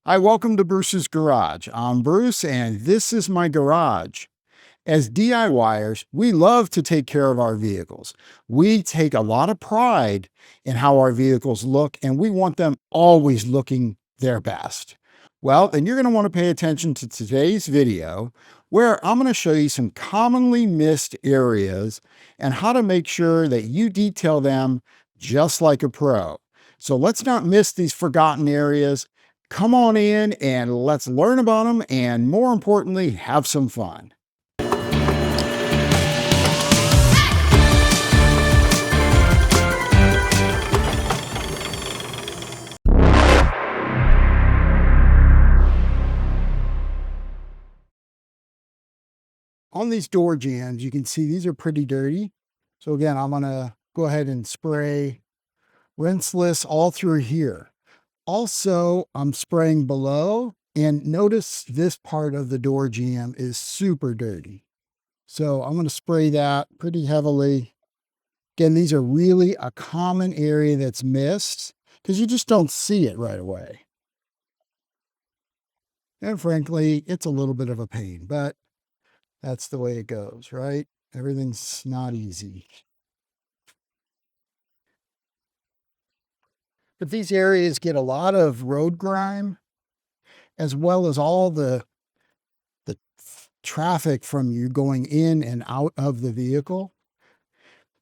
Hi, welcome to Bruce's Garage. I'm Bruce, and this is my garage. As DIYers, we love to take care of our vehicles. We take a lot of pride in how our vehicles look, and we want them always looking their best. Well, then you're going to want to pay attention to today's video, where I'm going to show you some commonly missed areas and how to make sure that you detail them just like a pro. So let's not miss these forgotten areas. Come on in and let's learn about them, and more importantly, have some fun. On these door jambs, you can see these are pretty dirty. So again, I'm gonna go ahead and spray rinseless all through here. Also, I'm spraying below, and notice this part of the door jamb is super dirty. So I'm gonna spray that pretty heavily. Again, these are really a common area that's missed because you just don't see it right away. And frankly, it's a little bit of a pain, but that's the way it goes, right? Everything's not easy. But these areas get a lot of road grime, as well as all the traffic from you going in and out of the vehicle.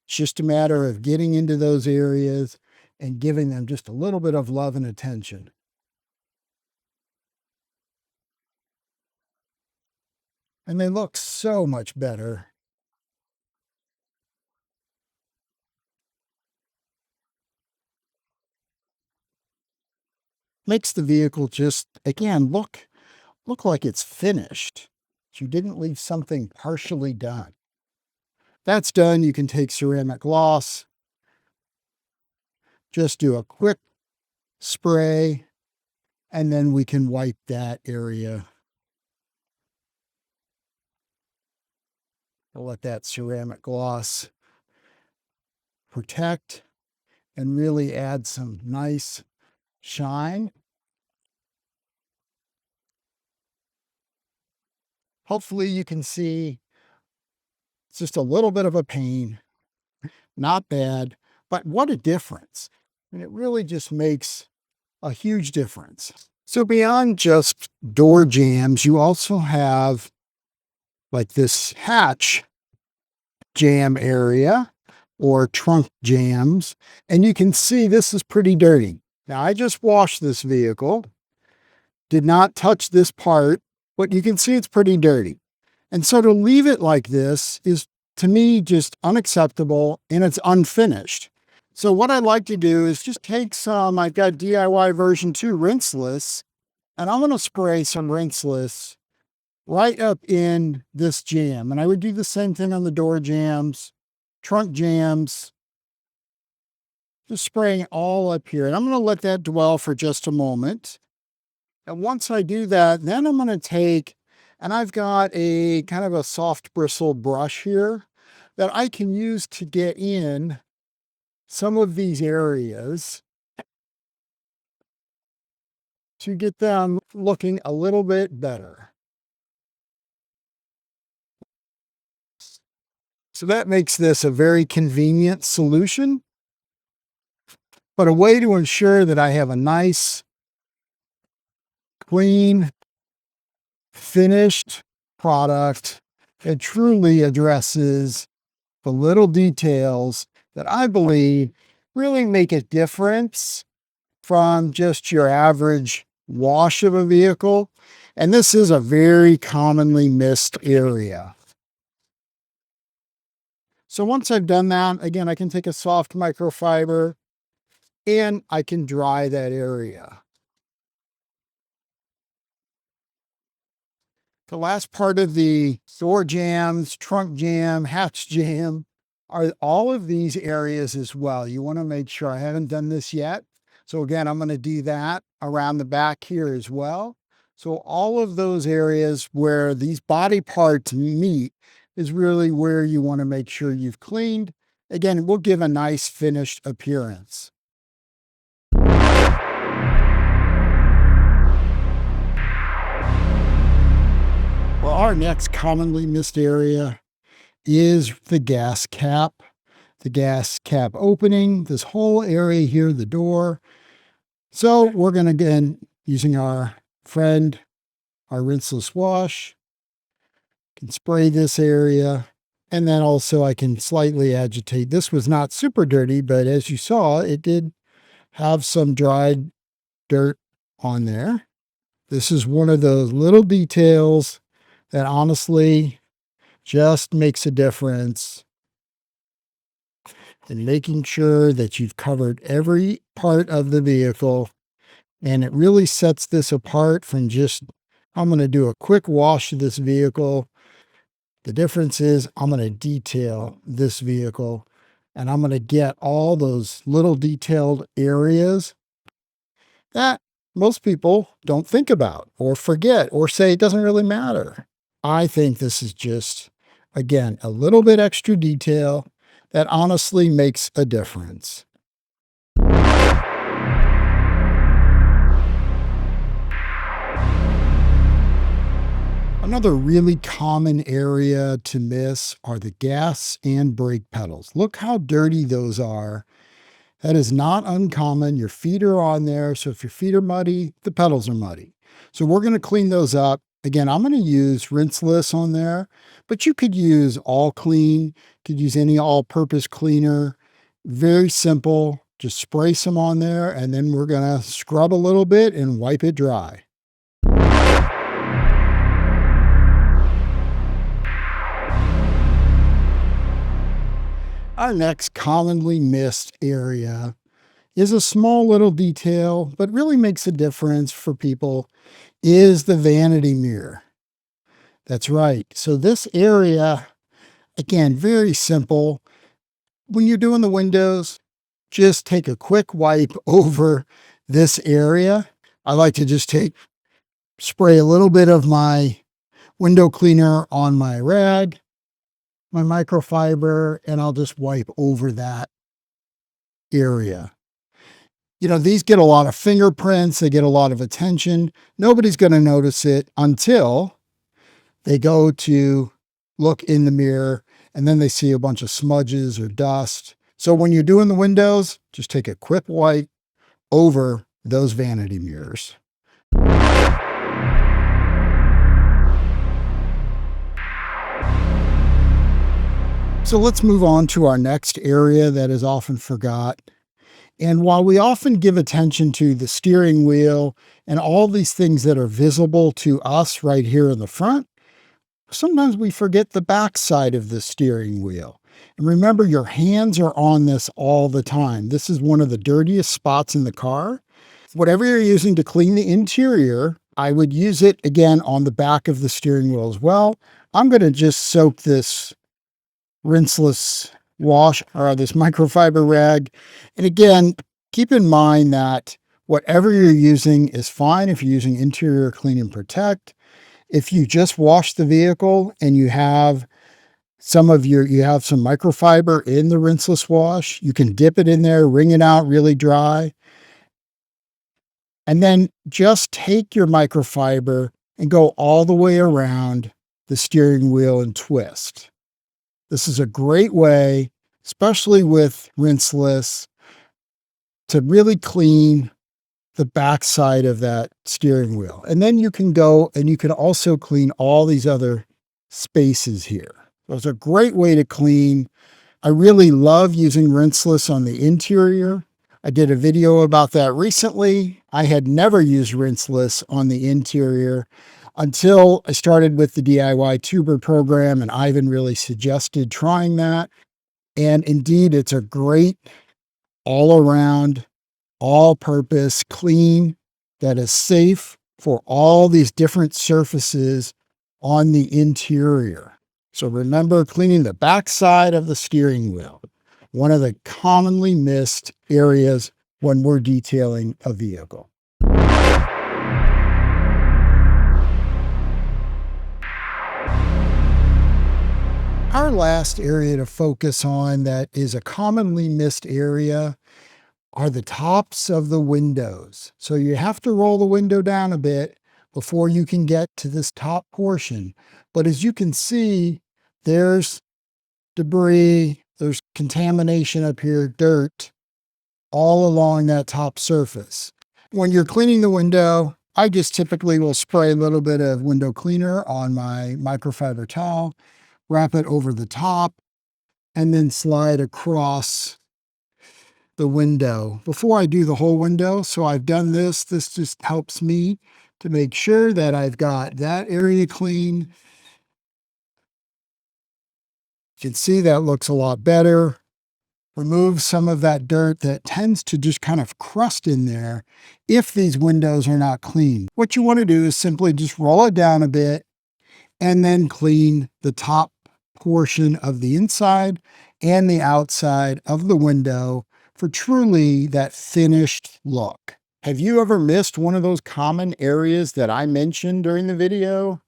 It's just a matter of getting into those areas and giving them just a little bit of love and attention. And they look so much better. Makes the vehicle just, again, look like it's finished. You didn't leave something partially done. That's done. You can take ceramic gloss, just do a quick spray, and then we can wipe that area. I'll let that ceramic gloss protect and really add some nice shine. Hopefully you can see it's just a little bit of a pain, not bad, but what a difference. And it really just makes a huge difference. So beyond just door jambs, you also have like this hatch jamb area or trunk jambs. And you can see this is pretty dirty. Now I just washed this vehicle, did not touch this part, but you can see it's pretty dirty. And so to leave it like this is, to me, just unacceptable, and it's unfinished. So what I'd like to do is just take some, I've got DIY version 2 rinseless, and I'm going to spray some rinseless right up in this jamb. And I would do the same thing on the door jambs, trunk jambs, just spraying all up here. And I'm going to let that dwell for just a moment. And once I do that, then I'm going to take, and I've got a kind of a soft bristle brush here that I can use to get in some of these areas to get them looking a little bit better. So that makes this a very convenient solution, but a way to ensure that I have a nice, clean, finished product that truly addresses the little details that I believe really make a difference from just your average wash of a vehicle. And this is a very commonly missed area. So once I've done that, again, I can take a soft microfiber and I can dry that area. The last part of the door jambs, trunk jamb, hatch jamb are all of these areas as well. You want to make sure, I haven't done this yet. So again, I'm going to do that around the back here as well. So all of those areas where these body parts meet is really where you want to make sure you've cleaned. Again, it will give a nice finished appearance. Our next commonly missed area is the gas cap opening, this whole area here, the door. So we're going to, again, using our rinseless wash, can spray this area. And then also I can slightly agitate. This was not super dirty, but as you saw, it did have some dried dirt on there. This is one of those little details that honestly just makes a difference in making sure that you've covered every part of the vehicle. And it really sets this apart from just, I'm going to do a quick wash of this vehicle. The difference is I'm going to detail this vehicle and I'm going to get all those little detailed areas that most people don't think about or forget or say it doesn't really matter. I think this is just, again, a little bit extra detail that honestly makes a difference. Another really common area to miss are the gas and brake pedals. Look how dirty those are. That is not uncommon. Your feet are on there. So if your feet are muddy, the pedals are muddy. So we're going to clean those up. Again, I'm going to use rinseless on there, but you could use all clean, could use any all-purpose cleaner. Very simple. Just spray some on there and then we're going to scrub a little bit and wipe it dry. Our next commonly missed area is a small little detail, but really makes a difference for people, is the vanity mirror. That's right. So this area, again, very simple. When you're doing the windows, just take a quick wipe over this area. I like to just spray a little bit of my window cleaner on my rag, my microfiber, and I'll just wipe over that area. You know, these get a lot of fingerprints, they get a lot of attention. Nobody's going to notice it until they go to look in the mirror and then they see a bunch of smudges or dust. So when you're doing the windows, just take a quick wipe over those vanity mirrors. So let's move on to our next area that is often forgot. And while we often give attention to the steering wheel and all these things that are visible to us right here in the front, sometimes we forget the back side of the steering wheel. And remember, your hands are on this all the time. This is one of the dirtiest spots in the car. Whatever you're using to clean the interior, I would use it again on the back of the steering wheel as well. I'm going to just soak this rinseless wash or this microfiber rag. And again, keep in mind that whatever you're using is fine if you're using interior clean and protect. If you just wash the vehicle and you have some microfiber in the rinseless wash, you can dip it in there, wring it out really dry. And then just take your microfiber and go all the way around the steering wheel and twist. This is a great way, especially with rinseless, to really clean the back side of that steering wheel. And then you can go and you can also clean all these other spaces here. So it's a great way to clean. I really love using rinseless on the interior. I did a video about that recently. I had never used rinseless on the interior until I started with the DIY tuber program, and Ivan really suggested trying that. And indeed, it's a great all-around, all-purpose clean that is safe for all these different surfaces on the interior. So remember, cleaning the back side of the steering wheel, one of the commonly missed areas when we're detailing a vehicle. Our last area to focus on that is a commonly missed area are the tops of the windows. So you have to roll the window down a bit, before you can get to this top portion. But as you can see, there's debris, there's contamination up here, dirt, all along that top surface. When you're cleaning the window, I just typically will spray a little bit of window cleaner on my microfiber towel, wrap it over the top, and then slide across the window before I do the whole window. So I've done this. This just helps me to make sure that I've got that area clean. You can see that looks a lot better. Remove some of that dirt that tends to just kind of crust in there if these windows are not clean. What you want to do is simply just roll it down a bit and then clean the top portion of the inside and the outside of the window for truly that finished look. Have you ever missed one of those common areas that I mentioned during the video?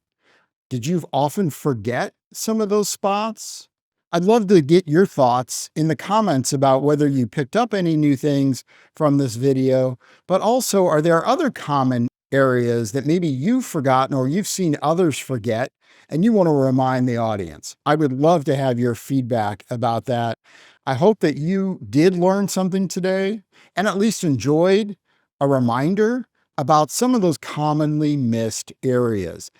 Did you often forget some of those spots? I'd love to get your thoughts in the comments about whether you picked up any new things from this video, but also, are there other common areas that maybe you've forgotten or you've seen others forget and you want to remind the audience? I would love to have your feedback about that. I hope that you did learn something today and at least enjoyed a reminder about some of those commonly missed areas.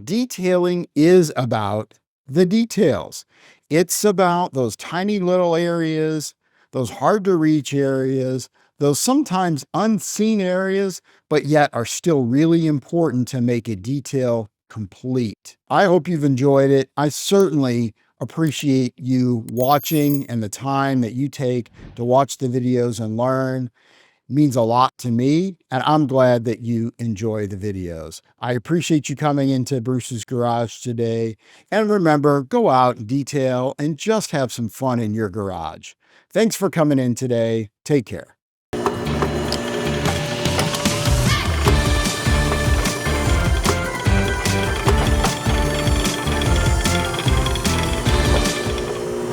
Detailing is about the details. It's about those tiny little areas, those hard to reach areas, those sometimes unseen areas, but yet are still really important to make a detail complete. I hope you've enjoyed it. I certainly appreciate you watching and the time that you take to watch the videos and learn. Means a lot to me, and I'm glad that you enjoy the videos. I appreciate you coming into Bruce's Garage today. And remember, go out, detail, and just have some fun in your garage. Thanks for coming in today. Take care.